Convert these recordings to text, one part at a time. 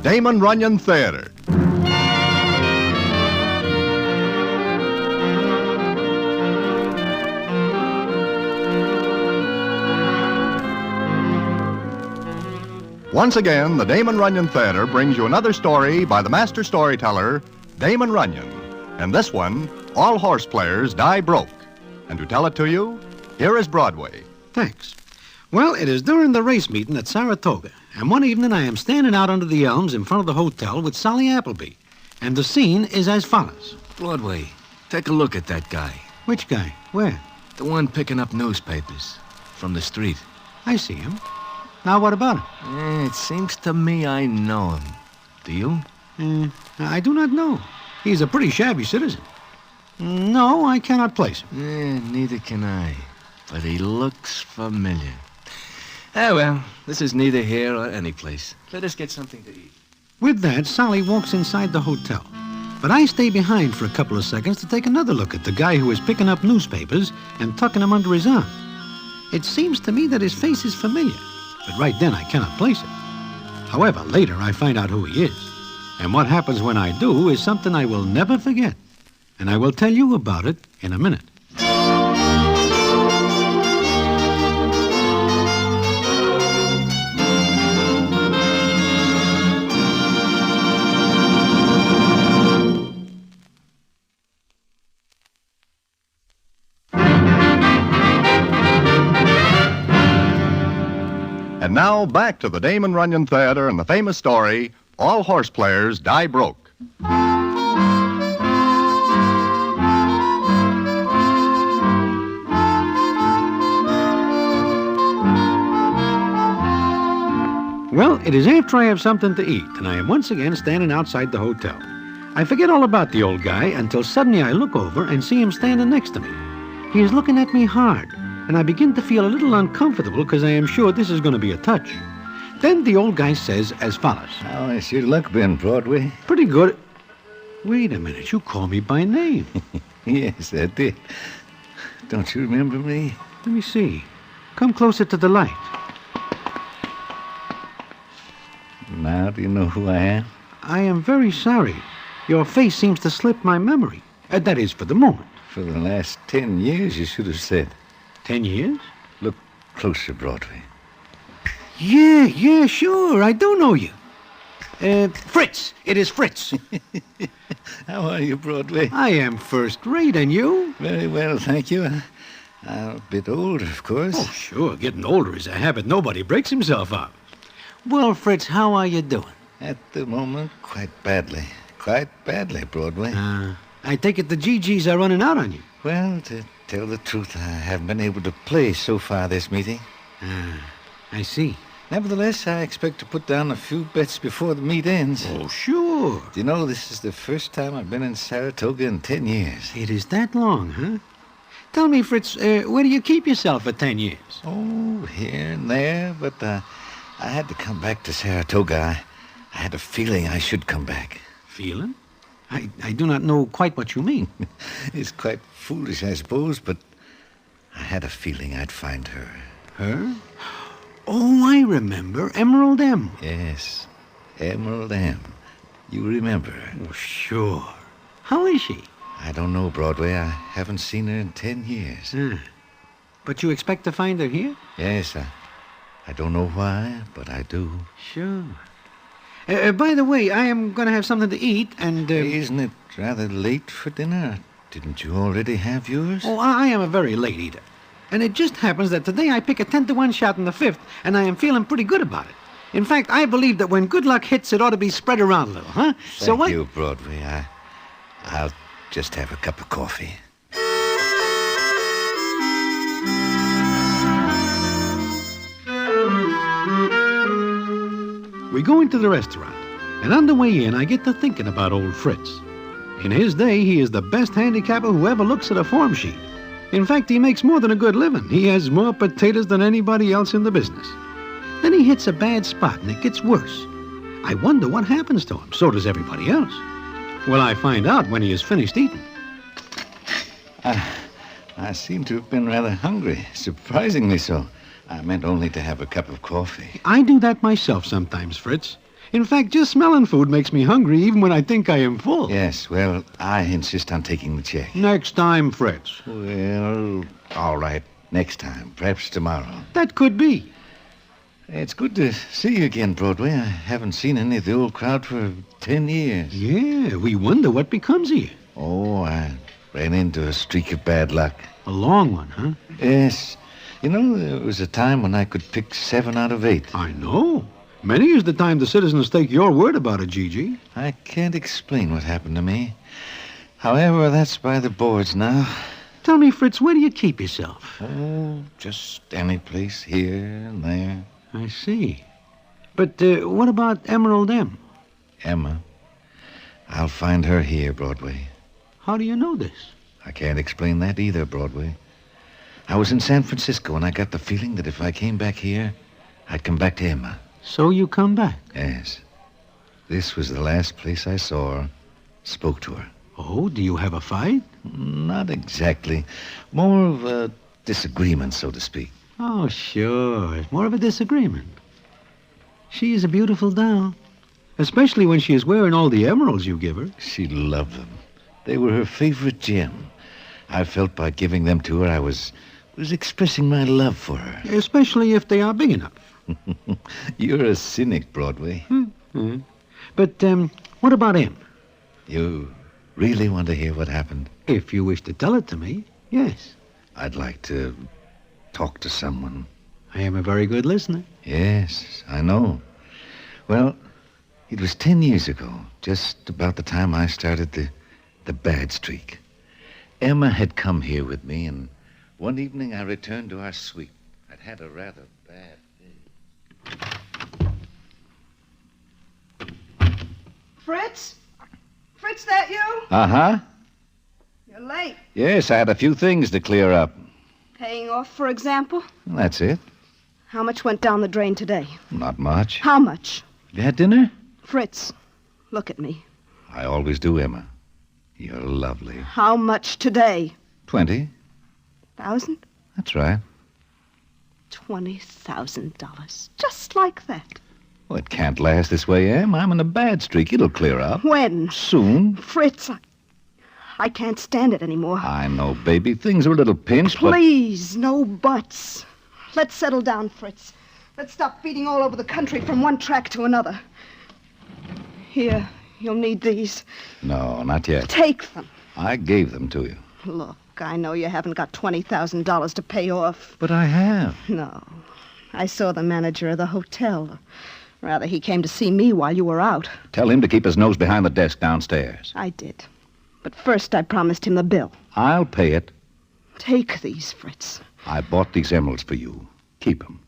Damon Runyon Theater. Once again, the Damon Runyon Theater brings you another story by the master storyteller, Damon Runyon. And this one, All Horse Players Die Broke. And to tell it to you, here is Broadway. Thanks. Well, it is during the race meeting at Saratoga, and one evening I am standing out under the elms in front of the hotel with Sally Appleby, and the scene is as follows. Broadway, take a look at that guy. Which guy? Where? The one picking up newspapers from the street. I see him. Now, what about him? It seems to me I know him. Do you? I do not know. He's a pretty shabby citizen. No, I cannot place him. Neither can I. But he looks familiar. Ah, well, this is neither here or any place. Let us get something to eat. With that, Sally walks inside the hotel. But I stay behind for a couple of seconds to take another look at the guy who is picking up newspapers and tucking them under his arm. It seems to me that his face is familiar, but right then I cannot place it. However, later I find out who he is. And what happens when I do is something I will never forget. And I will tell you about it in a minute. And now, back to the Damon Runyon Theater and the famous story, All Horse Players Die Broke. Well, it is after I have something to eat, and I am once again standing outside the hotel. I forget all about the old guy until suddenly I look over and see him standing next to me. He is looking at me hard, and I begin to feel a little uncomfortable because I am sure this is going to be a touch. Then the old guy says as follows. How has your luck been, Broadway? Pretty good. Wait a minute, you call me by name. Yes, I did. Don't you remember me? Let me see. Come closer to the light. Now do you know who I am? I am very sorry. Your face seems to slip my memory. That is, for the moment. For the last 10 years, you should have said. 10 years? Look closer, Broadway. Yeah, sure. I do know you. Fritz. It is Fritz. How are you, Broadway? I am first rate, and you? Very well, thank you. I'm a bit older, of course. Oh, sure. Getting older is a habit nobody breaks himself of. Well, Fritz, how are you doing? At the moment, quite badly. Quite badly, Broadway. I take it the GGs are running out on you. Well, to tell the truth, I haven't been able to play so far this meeting. I see. Nevertheless, I expect to put down a few bets before the meet ends. Oh, sure. Do you know, this is the first time I've been in Saratoga in 10 years. It is that long, huh? Tell me, Fritz, where do you keep yourself for 10 years? Oh, here and there, but I had to come back to Saratoga. I had a feeling I should come back. Feeling? I do not know quite what you mean. It's quite foolish, I suppose, but I had a feeling I'd find her. Her? Oh, I remember. Emerald M. Yes, Emerald M. You remember her? Oh, sure. How is she? I don't know, Broadway. I haven't seen her in 10 years. But you expect to find her here? Yes, I don't know why, but I do. Sure. By the way, I am going to have something to eat, and... Isn't it rather late for dinner? Didn't you already have yours? Oh, I am a very late eater. And it just happens that today I pick a 10-to-1 shot in the fifth, and I am feeling pretty good about it. In fact, I believe that when good luck hits, it ought to be spread around a little, huh? Thank you, Broadway. I'll just have a cup of coffee. We go into the restaurant, and on the way in, I get to thinking about old Fritz. In his day, he is the best handicapper who ever looks at a form sheet. In fact, he makes more than a good living. He has more potatoes than anybody else in the business. Then he hits a bad spot, and it gets worse. I wonder what happens to him. So does everybody else. Well, I find out when he is finished eating. I seem to have been rather hungry, surprisingly so. I meant only to have a cup of coffee. I do that myself sometimes, Fritz. In fact, just smelling food makes me hungry even when I think I am full. Yes, well, I insist on taking the check. Next time, Fritz. Well, all right. Next time. Perhaps tomorrow. That could be. It's good to see you again, Broadway. I haven't seen any of the old crowd for 10 years. Yeah, we wonder what becomes of you. Oh, I ran into a streak of bad luck. A long one, huh? Yes. You know, there was a time when I could pick 7 out of 8. I know. Many is the time the citizens take your word about it, Gigi. I can't explain what happened to me. However, that's by the boards now. Tell me, Fritz, where do you keep yourself? Oh, just any place here and there. I see. But what about Emerald M? Emma. I'll find her here, Broadway. How do you know this? I can't explain that either, Broadway. I was in San Francisco, and I got the feeling that if I came back here, I'd come back to Emma. So you come back? Yes. This was the last place I saw her, spoke to her. Oh, do you have a fight? Not exactly. More of a disagreement, so to speak. Oh, sure. It's more of a disagreement. She is a beautiful doll. Especially when she is wearing all the emeralds you give her. She loved them. They were her favorite gem. I felt by giving them to her, I was expressing my love for her. Especially if they are big enough. You're a cynic, Broadway. Mm-hmm. But what about him? You really want to hear what happened? If you wish to tell it to me, yes. I'd like to talk to someone. I am a very good listener. Yes, I know. Well, it was 10 years ago, just about the time I started the bad streak. Emma had come here with me, and one evening I returned to our suite. I'd had a rather bad day. Fritz? Fritz, that you? Uh-huh. You're late. Yes, I had a few things to clear up. Paying off, for example? That's it. How much went down the drain today? Not much. How much? You had dinner? Fritz, look at me. I always do, Emma. You're lovely. How much today? 20. 1,000? That's right. $20,000. Just like that. Well, it can't last this way, Em. I'm in a bad streak. It'll clear up. When? Soon. Fritz, I can't stand it anymore. I know, baby. Things are a little pinched, but... Please, no buts. Let's settle down, Fritz. Let's stop beating all over the country from one track to another. Here, you'll need these. No, not yet. Take them. I gave them to you. Look, I know you haven't got $20,000 to pay off. But I have. No. I saw the manager of the hotel. Rather, he came to see me while you were out. Tell him to keep his nose behind the desk downstairs. I did. But first I promised him the bill. I'll pay it. Take these, Fritz. I bought these emeralds for you. Keep them.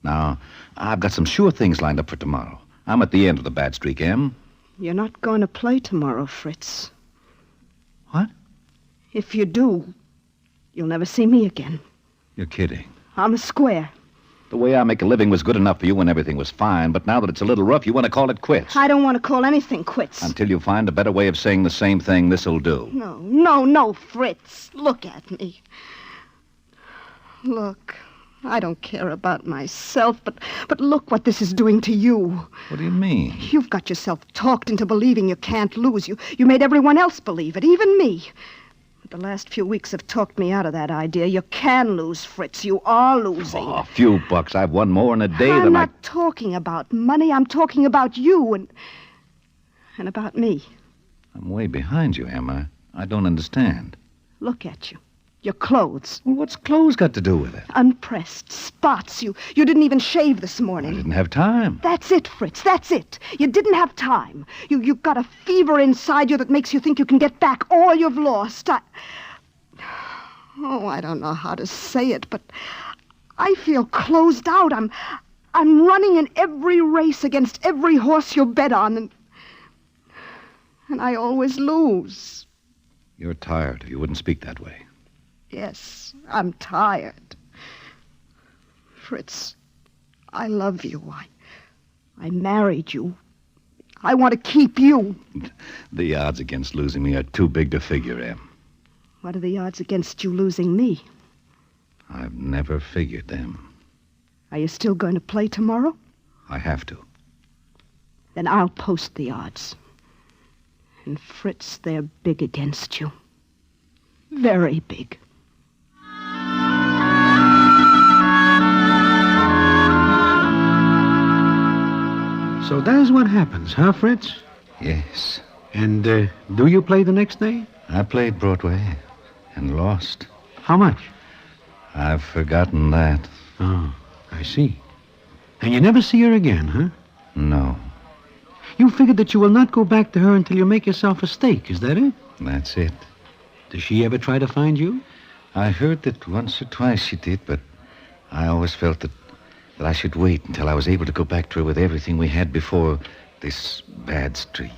Now, I've got some sure things lined up for tomorrow. I'm at the end of the bad streak, Em. You're not going to play tomorrow, Fritz. What? If you do, you'll never see me again. You're kidding. On the square. The way I make a living was good enough for you when everything was fine, but now that it's a little rough, you want to call it quits. I don't want to call anything quits. Until you find a better way of saying the same thing, this'll do. No, Fritz. Look at me. Look, I don't care about myself, but look what this is doing to you. What do you mean? You've got yourself talked into believing you can't lose. You made everyone else believe it, even me. But the last few weeks have talked me out of that idea. You can lose, Fritz. You are losing. Oh, a few bucks. I've won more in a day I'm than not talking about money. I'm talking about you and about me. I'm way behind you, Emma. I don't understand. Look at you. Your clothes. Well, what's clothes got to do with it? Unpressed. Spots. You didn't even shave this I morning. didn't have time. That's it, Fritz. That's it. You didn't have time. You've got a fever inside you that makes you think you can get back all you've lost. I don't know how to say it, but I feel closed out. I'm running in every race against every horse you bet on, and I always lose. You're tired. You wouldn't speak that way. Yes, I'm tired. Fritz, I love you. I married you. I want to keep you. The odds against losing me are too big to figure, Em. What are the odds against you losing me? I've never figured them. Are you still going to play tomorrow? I have to. then I'll post the odds. And Fritz, they're big against you. Very big. So that's what happens, huh, Fritz? Yes. And do you play the next day? I played Broadway and lost. How much? I've forgotten that. Oh, I see. And you never see her again, huh? No, You figured that you will not go back to her until you make yourself a stake, is that it? that's it. Does she ever try to find you? I heard that once or twice she did, but I always felt that I should wait until I was able to go back to her with everything we had before this bad streak.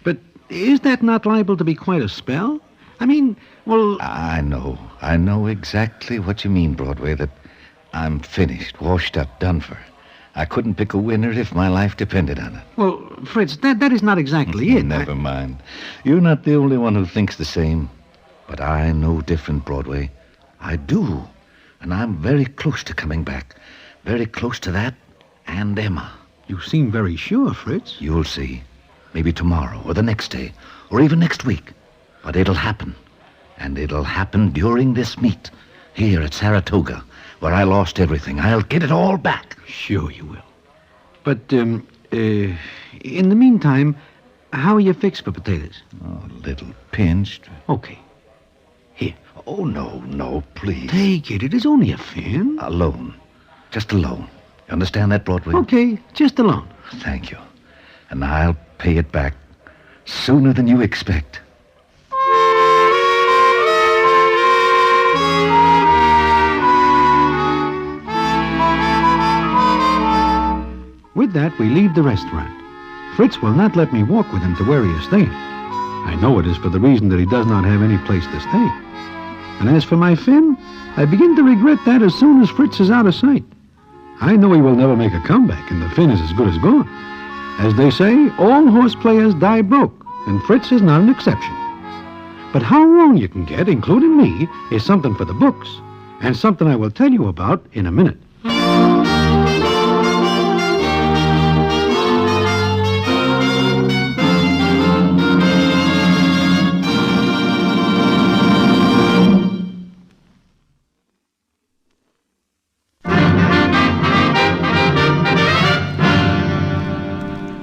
But is that not liable to be quite a spell? I mean, well... I know exactly what you mean, Broadway, that I'm finished, washed up, done for. I couldn't pick a winner if my life depended on it. Well, Fritz, that is not exactly it. Never mind. You're not the only one who thinks the same. But I know different, Broadway. I do. And I'm very close to coming back. Very close to that and Emma. You seem very sure, Fritz. You'll see. Maybe tomorrow or the next day or even next week. But it'll happen. And it'll happen during this meet here at Saratoga, where I lost everything. I'll get it all back. Sure you will. But, in the meantime, how are you fixed for potatoes? Oh, a little pinched. Okay. Here. Oh, no, please. Take it. It is only a fin. A loan. Just a loan. You understand that, Broadway? Okay, just a loan. Thank you. And I'll pay it back sooner than you expect. With that, we leave the restaurant. Fritz will not let me walk with him to where he is staying. I know it is for the reason that he does not have any place to stay. And as for my fin, I begin to regret that as soon as Fritz is out of sight. I know he will never make a comeback, and the fin is as good as gone. As they say, all horse players die broke, and Fritz is not an exception. But how wrong you can get, including me, is something for the books, and something I will tell you about in a minute.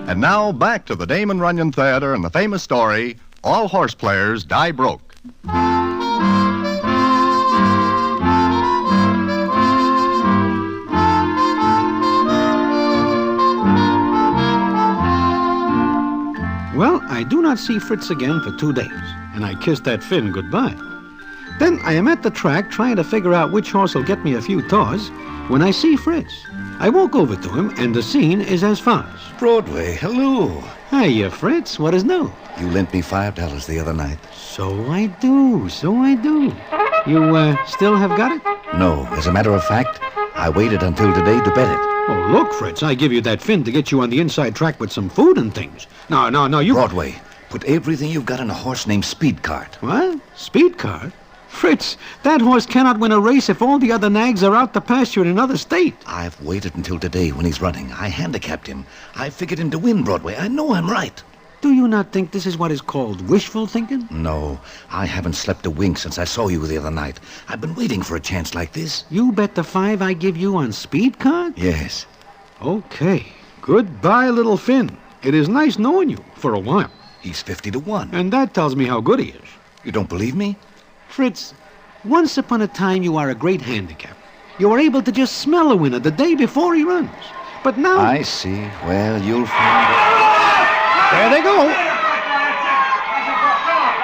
And now back to the Damon Runyon Theater and the famous story, All Horse Players Die Broke. Well, I do not see Fritz again for 2 days, and I kiss that fin goodbye. Then I am at the track trying to figure out which horse will get me a few tours when I see Fritz. I walk over to him, and the scene is as follows. Broadway, hello. Hiya, Fritz. What is new? You lent me $5 the other night. So I do. You, still have got it? No, as a matter of fact, I waited until today to bet it. Oh, look, Fritz, I give you that fin to get you on the inside track with some food and things. No, you... Broadway, put everything you've got in a horse named Speed Cart. What? Speed cart? Fritz, that horse cannot win a race if all the other nags are out to pasture in another state. I've waited until today when he's running. I handicapped him. I figured him to win, Broadway. I know I'm right. Do you not think this is what is called wishful thinking? No, I haven't slept a wink since I saw you the other night. I've been waiting for a chance like this. You bet the $5 I give you on Speed cart? Yes. Okay. Goodbye, little Finn. It is nice knowing you for a while. He's 50-1. And that tells me how good he is. You don't believe me? Fritz, once upon a time you are a great handicap. You are able to just smell a winner the day before he runs. But now... I see. Well, you'll find it. There they go.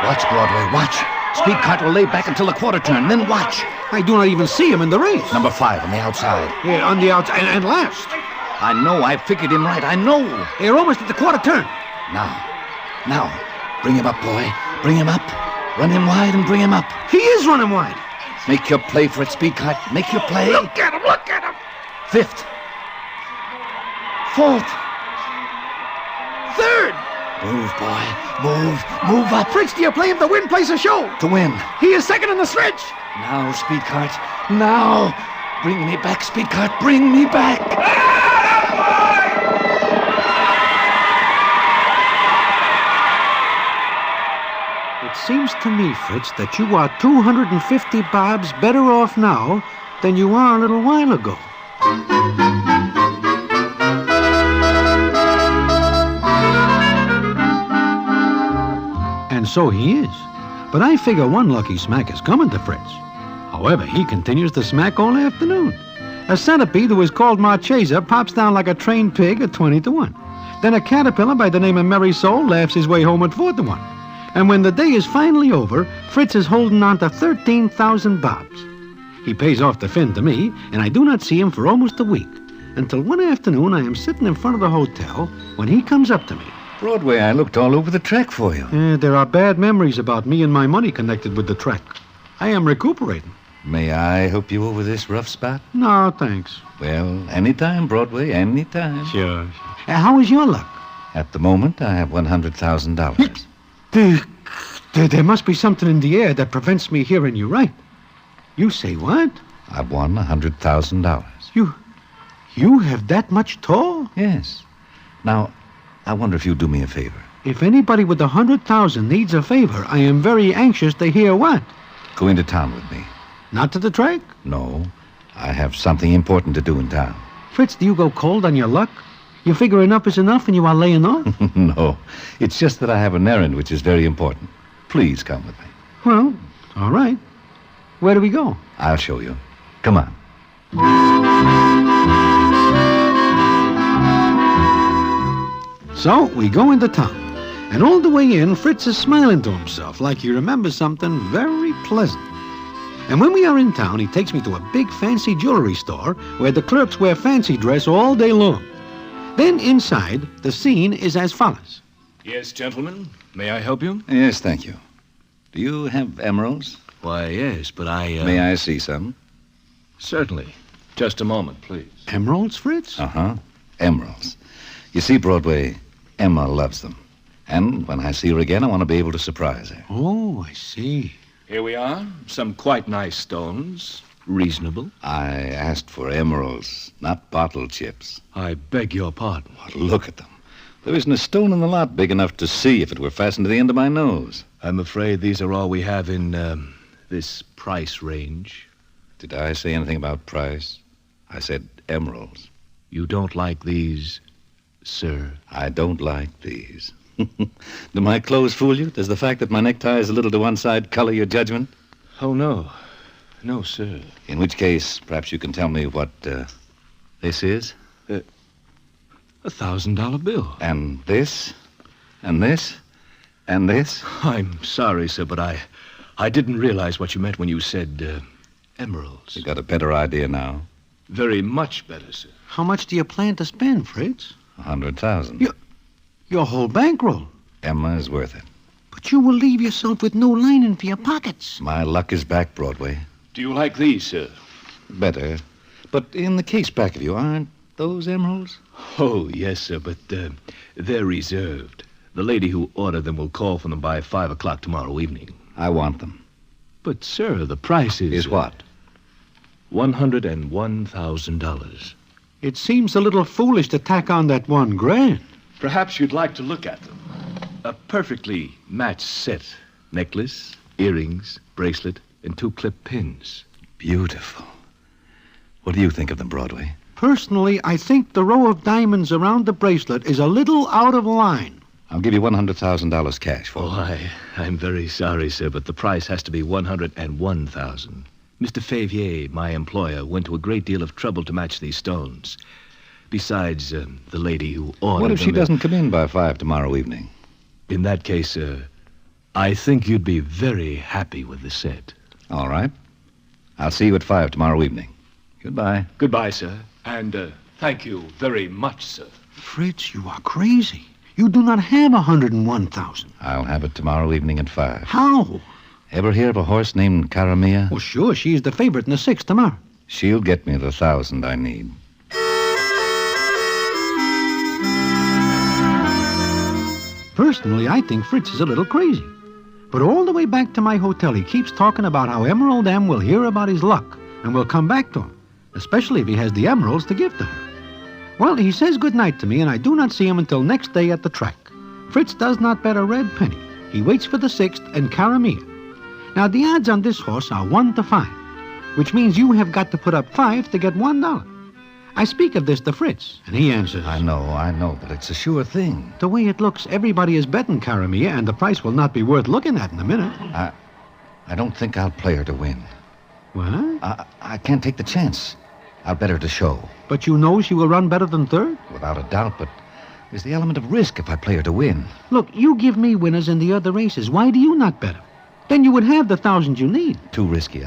Watch, Broadway, watch. Speed Cart will lay back until the quarter turn, then watch. I do not even see him in the race. Number 5 on the outside. Yeah, on the outside and last. I know. I figured him right. I know. They're almost at the quarter turn. Now, bring him up, boy. Bring him up. Run him wide and bring him up. He is running wide. Make your play for it, Speed Cart. Make your play. Look at him. 5th. 4th. 3rd. Move, boy. Move up. Fritz, do you play him to win, place a show? To win. He is second in the stretch. Now, Speed Cart. Now. Bring me back, Speed Cart. Bring me back. seems to me, Fritz, that you are 250 bobs better off now than you are a little while ago. And so he is. But I figure one lucky smack is coming to Fritz. However, he continues to smack all afternoon. A centipede who is called Marchesa pops down like a trained pig at 20-1. Then a caterpillar by the name of Merry Soul laughs his way home at 4-1. And when the day is finally over, Fritz is holding on to 13,000 bobs. He pays off the fin to me, and I do not see him for almost a week. Until one afternoon I am sitting in front of the hotel when he comes up to me. Broadway, I looked all over the track for you. There are bad memories about me and my money connected with the track. I am recuperating. May I help you over this rough spot? No, thanks. Well, anytime, Broadway, anytime. Sure. How is your luck? At the moment, I have $100,000. There must be something in the air that prevents me hearing you right. You say what? I've won $100,000. You have that much toll? Yes. Now, I wonder if you'll do me a favor. If anybody with 100,000 needs a favor, I am very anxious to hear what. Go into town with me. Not to the track? No, I have something important to do in town. Fritz, do you go cold on your luck? You figure enough is enough and you are laying off? No, it's just that I have an errand which is very important. Please come with me. Well, all right. Where do we go? I'll show you. Come on. So we go into town. And all the way in, Fritz is smiling to himself like he remembers something very pleasant. And when we are in town, he takes me to a big fancy jewelry store where the clerks wear fancy dress all day long. Then inside, the scene is as follows. Yes, gentlemen. May I help you? Yes, thank you. Do you have emeralds? Why, yes, but I... May I see some? Certainly. Just a moment, please. Emeralds, Fritz? Uh-huh. Emeralds. You see, Broadway, Emma loves them. And when I see her again, I want to be able to surprise her. Oh, I see. Here we are. Some quite nice stones. Reasonable. I asked for emeralds, not bottle chips. I beg your pardon. Well, look at them. There isn't a stone in the lot big enough to see if it were fastened to the end of my nose. I'm afraid these are all we have in this price range. Did I say anything about price? I said emeralds. You don't like these, sir? I don't like these. Do my clothes fool you? Does the fact that my necktie is a little to one side color your judgment? Oh, no. No, sir. In which case, perhaps you can tell me what this is? $1,000 bill. And this? And this? And this? I'm sorry, sir, but I didn't realize what you meant when you said emeralds. You got a better idea now? Very much better, sir. How much do you plan to spend, Fritz? 100,000. Your whole bankroll. Emma is worth it. But you will leave yourself with no lining for your pockets. My luck is back, Broadway. Do you like these, sir? Better. But in the case back of you, aren't those emeralds? Oh, yes, sir, but they're reserved. The lady who ordered them will call for them by 5 o'clock tomorrow evening. I want them. But, sir, the price is... Is what? $101,000. It seems a little foolish to tack on that $1,000. Perhaps you'd like to look at them. A perfectly matched set. Necklace, earrings, bracelet, and 2 clip pins. Beautiful. What do you think of them, Broadway? Personally, I think the row of diamonds around the bracelet is a little out of line. I'll give you $100,000 cash for them. I'm very sorry, sir, but the price has to be $101,000. Mr. Favier, my employer, went to a great deal of trouble to match these stones. Besides, the lady who ordered What if them, she doesn't come in by 5 tomorrow evening? In that case, I think you'd be very happy with the set. All right. I'll see you at 5 tomorrow evening. Goodbye. Goodbye, sir. And thank you very much, sir. Fritz, you are crazy. You do not have 101,000. I'll have it tomorrow evening at 5. How? Ever hear of a horse named Caramia? Oh, sure. She is the favorite in the 6th tomorrow. She'll get me the 1,000 I need. Personally, I think Fritz is a little crazy. But all the way back to my hotel, he keeps talking about how Emerald M will hear about his luck and will come back to him, especially if he has the emeralds to give to her. Well, he says goodnight to me, and I do not see him until next day at the track. Fritz does not bet a red penny. He waits for the 6th and Caramia. Now, the odds on this horse are 1 to 5, which means you have got to put up 5 to get $1. I speak of this to Fritz, and he answers, I know, but it's a sure thing. The way it looks, everybody is betting Caramia, and the price will not be worth looking at in a minute. I don't think I'll play her to win. What? I can't take the chance. I'll bet her to show. But you know she will run better than 3rd? Without a doubt, but there's the element of risk if I play her to win. Look, you give me winners in the other races. Why do you not bet her? Then you would have the 1,000 you need. Too risky.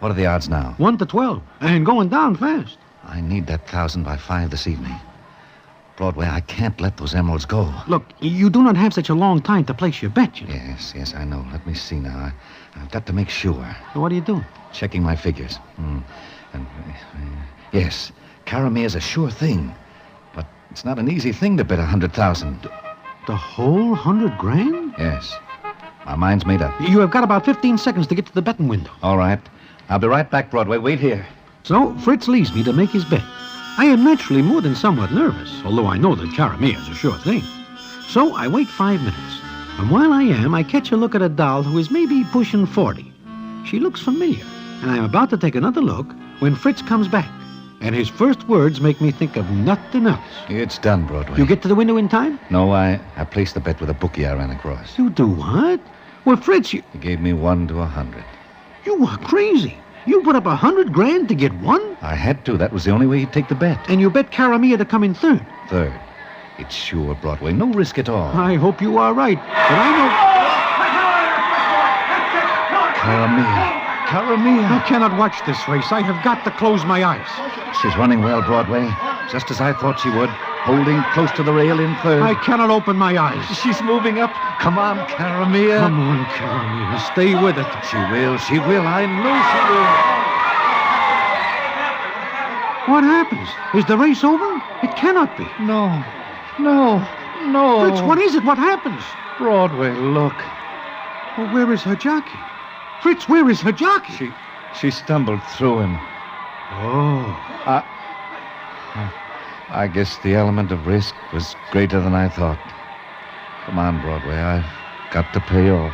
What are the odds now? 1 to 12, and going down fast. I need that 1,000 by 5 this evening. Broadway, I can't let those emeralds go. Look, you do not have such a long time to place your bet, you know. Yes, I know. Let me see now. I've got to make sure. So what are you doing? Checking my figures. Yes, Caramia's a sure thing. But it's not an easy thing to bet 100,000. The whole 100 grand? Yes. My mind's made up. You have got about 15 seconds to get to the betting window. All right. I'll be right back, Broadway. Wait here. So Fritz leaves me to make his bet. I am naturally more than somewhat nervous, although I know that Caramia is a sure thing. So I wait 5 minutes. And while I catch a look at a doll who is maybe pushing 40. She looks familiar, and I'm about to take another look when Fritz comes back. And his first words make me think of nothing else. It's done, Broadway. You get to the window in time? No, I placed the bet with a bookie I ran across. You do what? Well, Fritz, He gave me 1 to 100. you are crazy. You put up 100 grand to get 1? I had to. That was the only way he'd take the bet. And you bet Caramia to come in 3rd. 3rd. It's sure, Broadway. No risk at all. I hope you are right, but I know... Caramia. I cannot watch this race. I have got to close my eyes. She's running well, Broadway. Just as I thought she would. Holding close to the rail in 3rd. I cannot open my eyes. She's moving up. Come on, Caramia. Come on, Caramia. Stay with it. She will. I know she What happens? Is the race over? It cannot be. will. No. Fritz, what is it? What happens? Broadway, look. Well, where is her jockey? Fritz, where is her jockey? She stumbled through him. Oh. I guess the element of risk was greater than I thought. Come on, Broadway. I've got to pay off.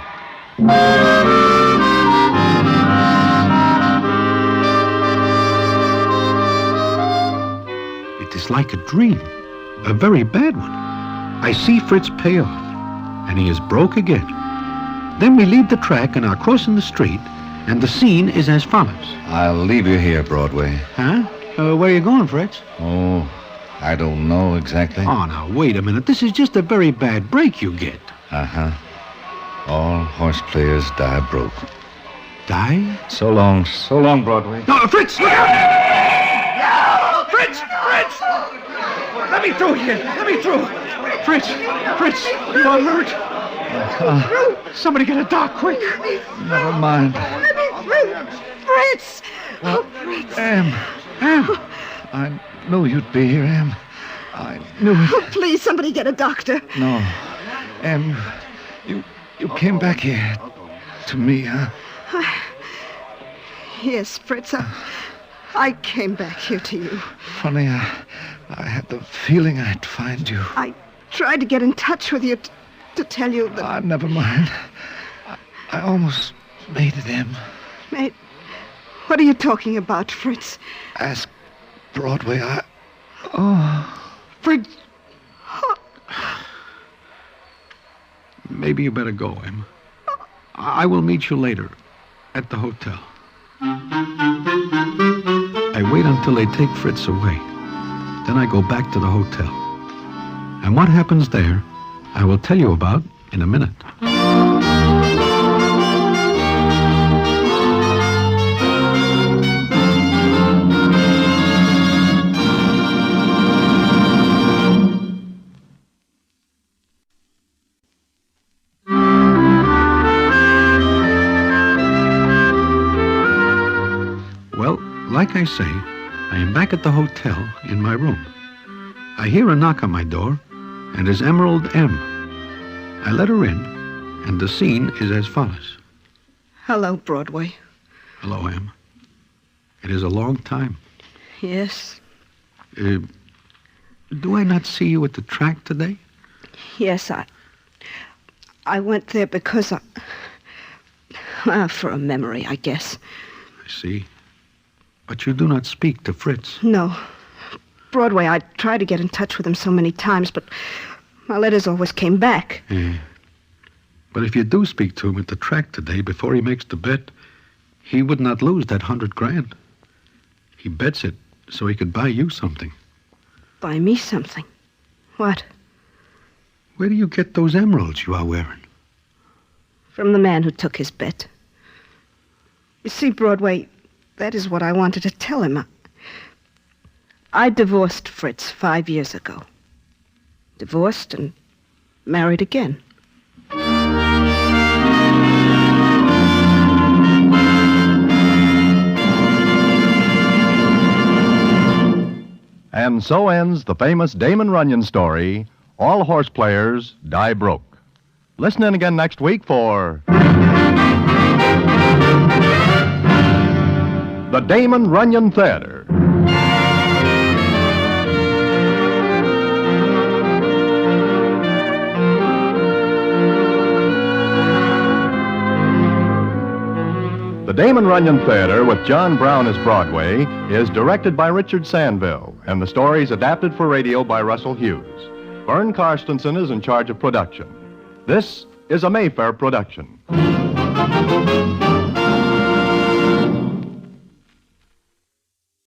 It is like a dream. A very bad one. I see Fritz pay off, and he is broke again. Then we leave the track and are crossing the street, and the scene is as follows. I'll leave you here, Broadway. Huh? Where are you going, Fritz? Oh, I don't know exactly. Oh, now, wait a minute. This is just a very bad break you get. Uh-huh. All horse players die broke. Die? So long, Broadway. No, Fritz! Look out! Fritz! Let me through here! Fritz! You are hurt! Somebody get a doc, quick! Never mind. Fritz! Em. I knew you'd be here, Em. I knew it. Oh, please, somebody get a doctor. No. Em, you came back here to me, huh? Yes, Fritz, I came back here to you. Funny, I had the feeling I'd find you. I tried to get in touch with you to tell you that... Never mind. I almost made it, Em. Mate, what are you talking about, Fritz? Ask Broadway, Fritz! Maybe you better go, Em. I will meet you later at the hotel. I wait until they take Fritz away. Then I go back to the hotel. And what happens there, I will tell you about in a minute. Well, like I say, I am back at the hotel in my room. I hear a knock on my door, and it's Emerald M. I let her in, and the scene is as follows. Hello, Broadway. Hello, Em. It is a long time. Yes. Do I not see you at the track today? Yes, I went there because for a memory, I guess. I see. But you do not speak to Fritz. No. Broadway, I tried to get in touch with him so many times, but my letters always came back. Yeah. But if you do speak to him at the track today before he makes the bet, he would not lose that $100,000. He bets it so he could buy you something. Buy me something? What? Where do you get those emeralds you are wearing? From the man who took his bet. You see, Broadway, that is what I wanted to tell him. I divorced Fritz 5 years ago. Divorced and married again. And so ends the famous Damon Runyon story, All Horse Players Die Broke. Listen in again next week for the Damon Runyon Theater. The Damon Runyon Theater, with John Brown as Broadway, is directed by Richard Sandville, and the story is adapted for radio by Russell Hughes. Vern Karstensen is in charge of production. This is a Mayfair production.